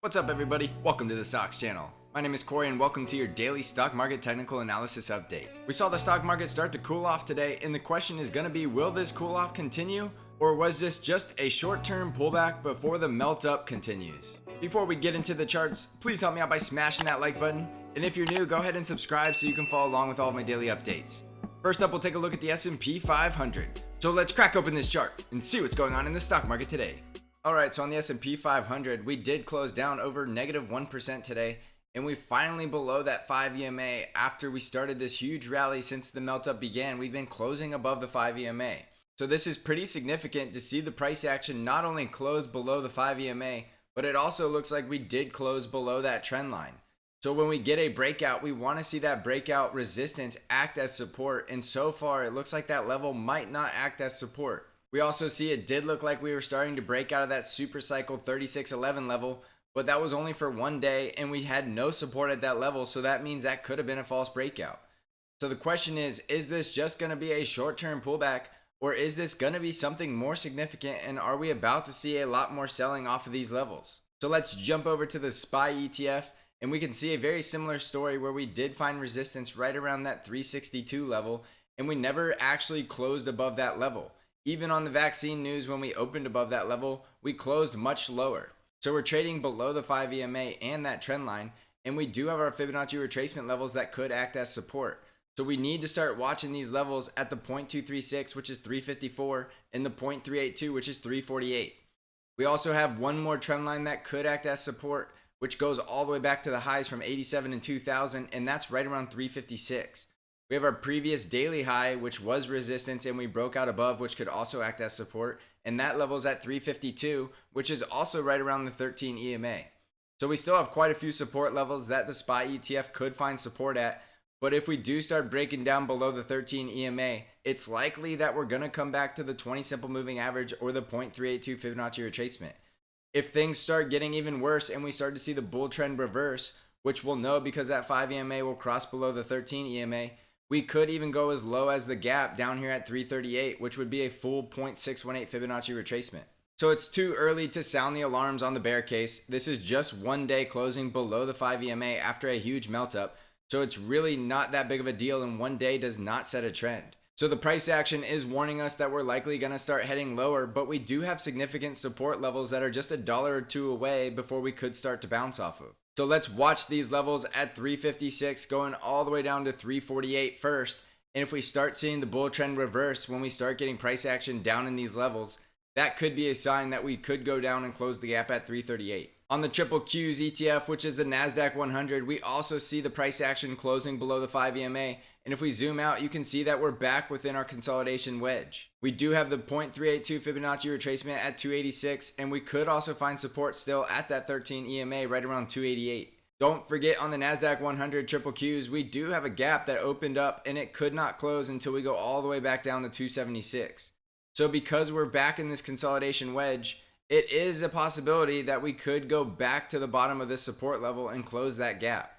What's up everybody? Welcome to the Stocks channel. My name is Cory and welcome to your daily stock market technical analysis update. We saw the stock market start to cool off today and the question is going to be, will this cool off continue or was this just a short-term pullback before the melt up continues? Before we get into the charts, please help me out by smashing that like button, and if you're new, go ahead and subscribe so you can follow along with all of my daily updates. First up, we'll take a look at the S&P 500. So let's crack open this chart and see what's going on in the stock market today. Alright, so on the S&P 500, we did close down over -1% today, and we finally below that 5 EMA after we started this huge rally since the melt up began. We've been closing above the 5 EMA. So this is pretty significant to see the price action not only close below the 5 EMA, but it also looks like we did close below that trend line. So when we get a breakout, we want to see that breakout resistance act as support, and so far it looks like that level might not act as support. We also see it did look like we were starting to break out of that super cycle 3611 level, but that was only for one day and we had no support at that level, so that means that could have been a false breakout. So the question is this just going to be a short-term pullback, or is this going to be something more significant, and are we about to see a lot more selling off of these levels? So let's jump over to the SPY ETF and we can see a very similar story where we did find resistance right around that 362 level and we never actually closed above that level. Even on the vaccine news, when we opened above that level, we closed much lower. So we're trading below the 5 EMA and that trend line, and we do have our Fibonacci retracement levels that could act as support. So we need to start watching these levels at the 0.236, which is 354, and the 0.382, which is 348. We also have one more trend line that could act as support, which goes all the way back to the highs from 87 and 2000, and that's right around 356. We have our previous daily high, which was resistance, and we broke out above, which could also act as support, and that level's at 352, which is also right around the 13 EMA. So we still have quite a few support levels that the SPY ETF could find support at, but if we do start breaking down below the 13 EMA, it's likely that we're going to come back to the 20 simple moving average or the 0.382 Fibonacci retracement. If things start getting even worse and we start to see the bull trend reverse, which we'll know because that 5 EMA will cross below the 13 EMA, we could even go as low as the gap down here at 338, which would be a full 0.618 Fibonacci retracement. So it's too early to sound the alarms on the bear case. This is just one day closing below the 5 EMA after a huge melt up. So it's really not that big of a deal, and one day does not set a trend. So the price action is warning us that we're likely going to start heading lower, but we do have significant support levels that are just $1 or $2 away before we could start to bounce off of. So let's watch these levels at 356 going all the way down to 348 first. And if we start seeing the bull trend reverse when we start getting price action down in these levels, that could be a sign that we could go down and close the gap at 338. On the QQQ ETF, which is the Nasdaq 100, we also see the price action closing below the 5 EMA. And if we zoom out, you can see that we're back within our consolidation wedge. We do have the 0.382 Fibonacci retracement at 286, and we could also find support still at that 13 EMA right around 288. Don't forget, on the Nasdaq 100 QQQs, we do have a gap that opened up and it could not close until we go all the way back down to 276. So because we're back in this consolidation wedge, it is a possibility that we could go back to the bottom of this support level and close that gap.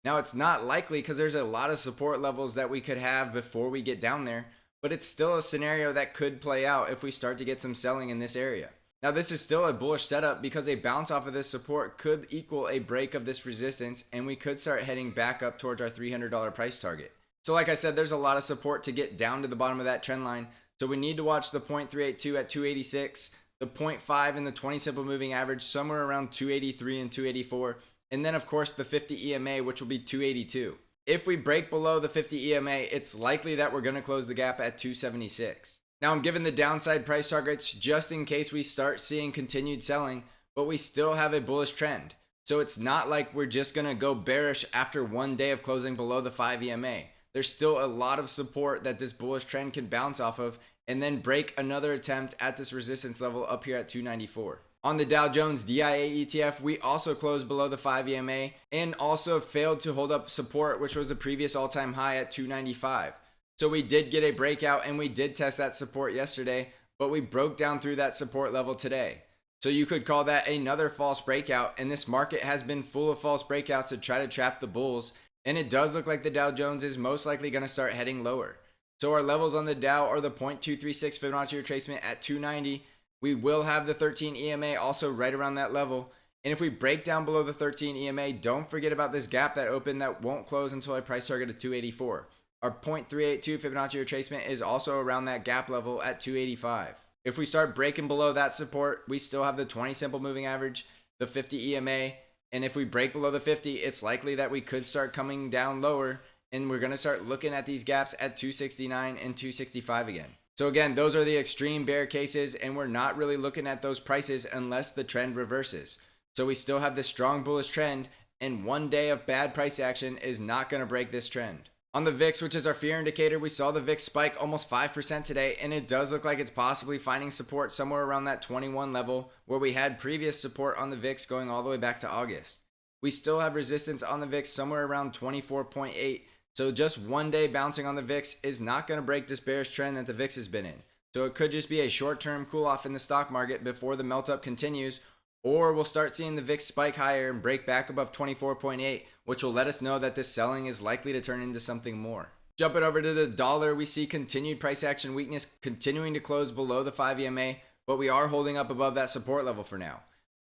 Now, it's not likely because there's a lot of support levels that we could have before we get down there, but it's still a scenario that could play out if we start to get some selling in this area. Now, this is still a bullish setup because a bounce off of this support could equal a break of this resistance, and we could start heading back up towards our $300 price target. So like I said, there's a lot of support to get down to the bottom of that trend line. So we need to watch the 0.382 at 286, the 0.5 in the 20 simple moving average somewhere around 283 and 284. And then of course the 50 EMA, which will be 282. If we break below the 50 EMA, it's likely that we're going to close the gap at 276. Now I'm giving the downside price targets just in case we start seeing continued selling, but we still have a bullish trend. So it's not like we're just going to go bearish after one day of closing below the 5 EMA. There's still a lot of support that this bullish trend can bounce off of and then break another attempt at this resistance level up here at 294. On the Dow Jones DIA ETF, we also closed below the 5 EMA and also failed to hold up support, which was the previous all-time high at 295. So we did get a breakout and we did test that support yesterday, but we broke down through that support level today. So you could call that another false breakout, and this market has been full of false breakouts to try to trap the bulls, and it does look like the Dow Jones is most likely going to start heading lower. So our levels on the Dow are the 0.236 Fibonacci retracement at 290. We will have the 13 EMA also right around that level, And if we break down below the 13 EMA, don't forget about this gap that opened that won't close until a price target of 284. Our 0.382 Fibonacci retracement is also around that gap level at 285. If we start breaking below that support, we still have the 20 simple moving average, the 50 EMA, and if we break below the 50, it's likely that we could start coming down lower, and we're going to start looking at these gaps at 269 and 265 again. So again, those are the extreme bear cases, and we're not really looking at those prices unless the trend reverses. So we still have this strong bullish trend, and one day of bad price action is not going to break this trend. On the VIX, which is our fear indicator, we saw the VIX spike almost 5% today, and it does look like it's possibly finding support somewhere around that 21 level where we had previous support on the VIX going all the way back to August. We still have resistance on the VIX somewhere around 24.8, so just one day bouncing on the VIX is not going to break this bearish trend that the VIX has been in. So it could just be a short-term cool-off in the stock market before the melt-up continues, or we'll start seeing the VIX spike higher and break back above 24.8, which will let us know that this selling is likely to turn into something more. Jumping over to the dollar, we see continued price action weakness continuing to close below the 5 EMA, but we are holding up above that support level for now.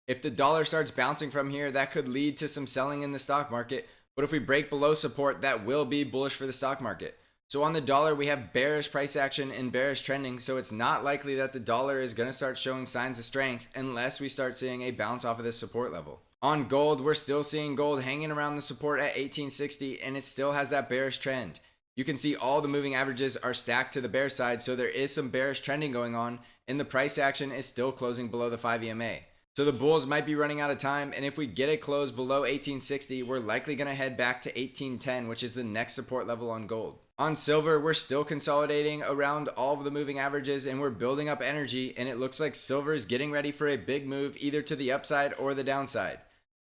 If the dollar starts bouncing from here, that could lead to some selling in the stock market, but if we break below support, that will be bullish for the stock market. So on the dollar, we have bearish price action and bearish trending, so it's not likely that the dollar is going to start showing signs of strength unless we start seeing a bounce off of this support level. On gold, we're still seeing gold hanging around the support at 1860, and it still has that bearish trend. You can see all the moving averages are stacked to the bear side, so there is some bearish trending going on, and the price action is still closing below the 5 EMA. So the bulls might be running out of time, and if we get a close below 1860, we're likely going to head back to 1810, which is the next support level on gold. On silver, we're still consolidating around all of the moving averages, and we're building up energy, and it looks like silver is getting ready for a big move either to the upside or the downside.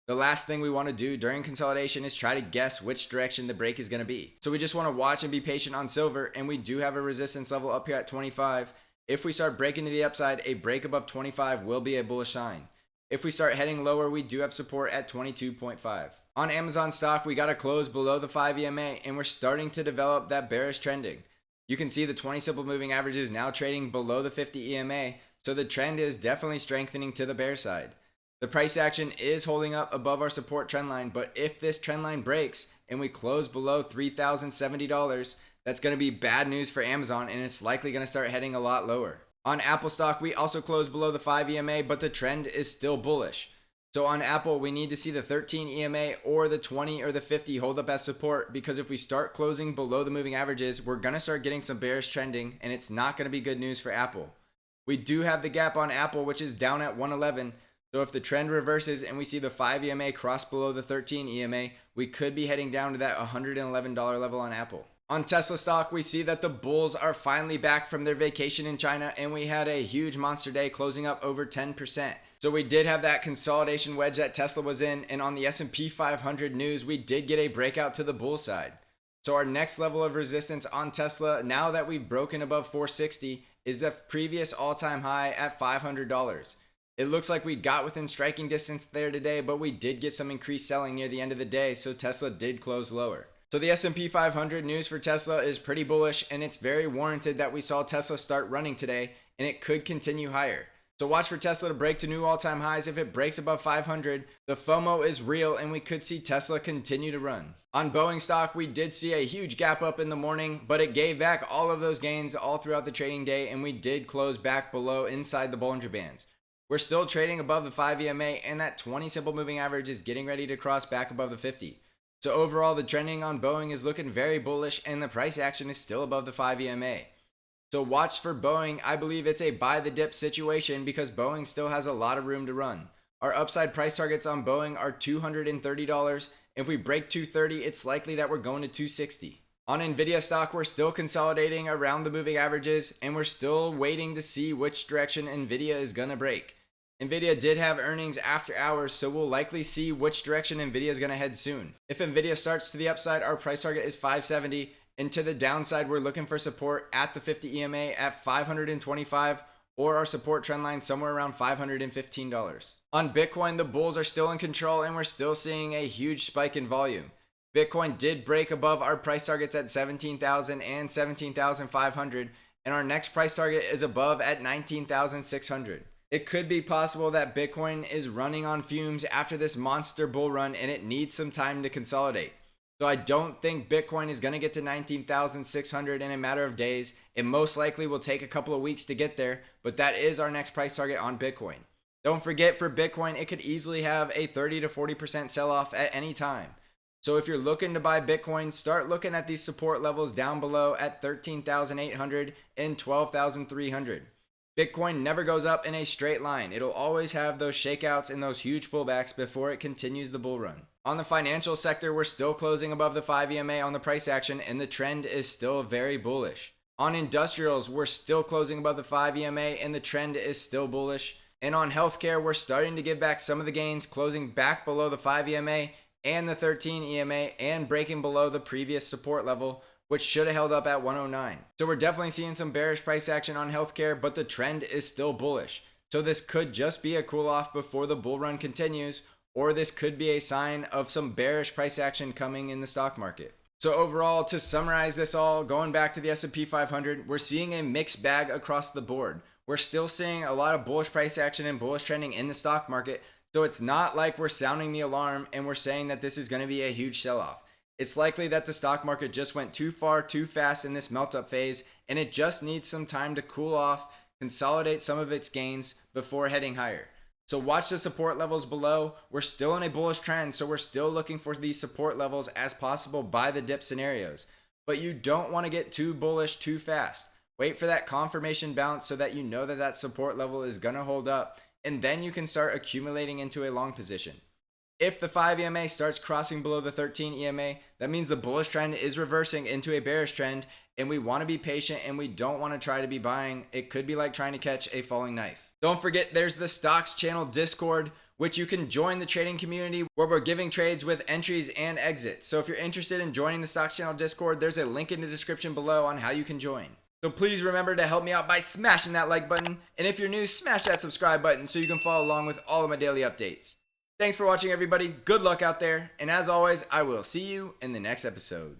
The last thing we want to do during consolidation is try to guess which direction the break is going to be. So we just want to watch and be patient on silver, and we do have a resistance level up here at 25. If we start breaking to the upside, a break above 25 will be a bullish sign. If we start heading lower, we do have support at 22.5. On Amazon stock, we got to close below the 5 EMA, and we're starting to develop that bearish trending. You can see the 20 simple moving averages now trading below the 50 EMA, so the trend is definitely strengthening to the bear side. The price action is holding up above our support trend line, but if this trend line breaks and we close below $3,070, that's going to be bad news for Amazon, and it's likely going to start heading a lot lower. On Apple stock, we also closed below the 5 EMA, but the trend is still bullish. So on Apple, we need to see the 13 EMA or the 20 or the 50 hold up as support, because if we start closing below the moving averages, we're going to start getting some bearish trending, and it's not going to be good news for Apple. We do have the gap on Apple, which is down at 111. So if the trend reverses and we see the 5 EMA cross below the 13 EMA, we could be heading down to that $111 level on Apple. On Tesla stock, we see that the bulls are finally back from their vacation in China, and we had a huge monster day closing up over 10%. So we did have that consolidation wedge that Tesla was in, and on the S&P 500 news, we did get a breakout to the bull side. So our next level of resistance on Tesla, now that we've broken above 460, is the previous all-time high at $500. It looks like we got within striking distance there today, but we did get some increased selling near the end of the day, so Tesla did close lower. So the S&P 500 news for Tesla is pretty bullish, and it's very warranted that we saw Tesla start running today, and it could continue higher. So watch for Tesla to break to new all-time highs. If it breaks above 500, the FOMO is real, and we could see Tesla continue to run. On Boeing stock, we did see a huge gap up in the morning, but it gave back all of those gains all throughout the trading day, and we did close back below inside the Bollinger Bands. We're still trading above the 5 EMA, and that 20 simple moving average is getting ready to cross back above the 50. So overall, the trending on Boeing is looking very bullish, and the price action is still above the 5 EMA. So watch for Boeing. I believe it's a buy the dip situation because Boeing still has a lot of room to run. Our upside price targets on Boeing are $230. If we break 230, it's likely that we're going to 260. On Nvidia stock, we're still consolidating around the moving averages, and we're still waiting to see which direction Nvidia is going to break. Nvidia did have earnings after hours, so we'll likely see which direction Nvidia is going to head soon. If Nvidia starts to the upside, our price target is 570, and to the downside, we're looking for support at the 50 EMA at 525, or our support trend line somewhere around $515. On Bitcoin, the bulls are still in control, and we're still seeing a huge spike in volume. Bitcoin did break above our price targets at 17,000 and 17,500, and our next price target is above at 19,600. It could be possible that Bitcoin is running on fumes after this monster bull run and it needs some time to consolidate. So I don't think Bitcoin is going to get to 19,600 in a matter of days. It most likely will take a couple of weeks to get there, but that is our next price target on Bitcoin. Don't forget, for Bitcoin, it could easily have a 30 to 40% sell-off at any time. So if you're looking to buy Bitcoin, start looking at these support levels down below at 13,800 and 12,300. Bitcoin never goes up in a straight line. It'll always have those shakeouts and those huge pullbacks before it continues the bull run. On the financial sector, we're still closing above the 5 EMA on the price action, and the trend is still very bullish. On industrials, we're still closing above the 5 EMA, and the trend is still bullish. And on healthcare, we're starting to give back some of the gains, closing back below the 5 EMA and the 13 EMA, and breaking below the previous support level, which should have held up at 109. So we're definitely seeing some bearish price action on healthcare, but the trend is still bullish. So this could just be a cool off before the bull run continues, or this could be a sign of some bearish price action coming in the stock market. So overall, to summarize this all, going back to the S&P 500, we're seeing a mixed bag across the board. We're still seeing a lot of bullish price action and bullish trending in the stock market. So it's not like we're sounding the alarm and we're saying that this is going to be a huge sell-off. It's likely that the stock market just went too far, too fast in this melt-up phase, and it just needs some time to cool off, consolidate some of its gains before heading higher. So watch the support levels below. We're still in a bullish trend, so we're still looking for these support levels as possible by the dip scenarios. But you don't want to get too bullish too fast. Wait for that confirmation bounce so that you know that that support level is going to hold up, and then you can start accumulating into a long position. If the 5 EMA starts crossing below the 13 EMA, that means the bullish trend is reversing into a bearish trend, and we want to be patient and we don't want to try to be buying. It could be like trying to catch a falling knife. Don't forget, there's the Stocks Channel Discord, which you can join the trading community where we're giving trades with entries and exits. So if you're interested in joining the Stocks Channel Discord, there's a link in the description below on how you can join. So please remember to help me out by smashing that like button. And if you're new, smash that subscribe button so you can follow along with all of my daily updates. Thanks for watching, everybody. Good luck out there. And as always, I will see you in the next episode.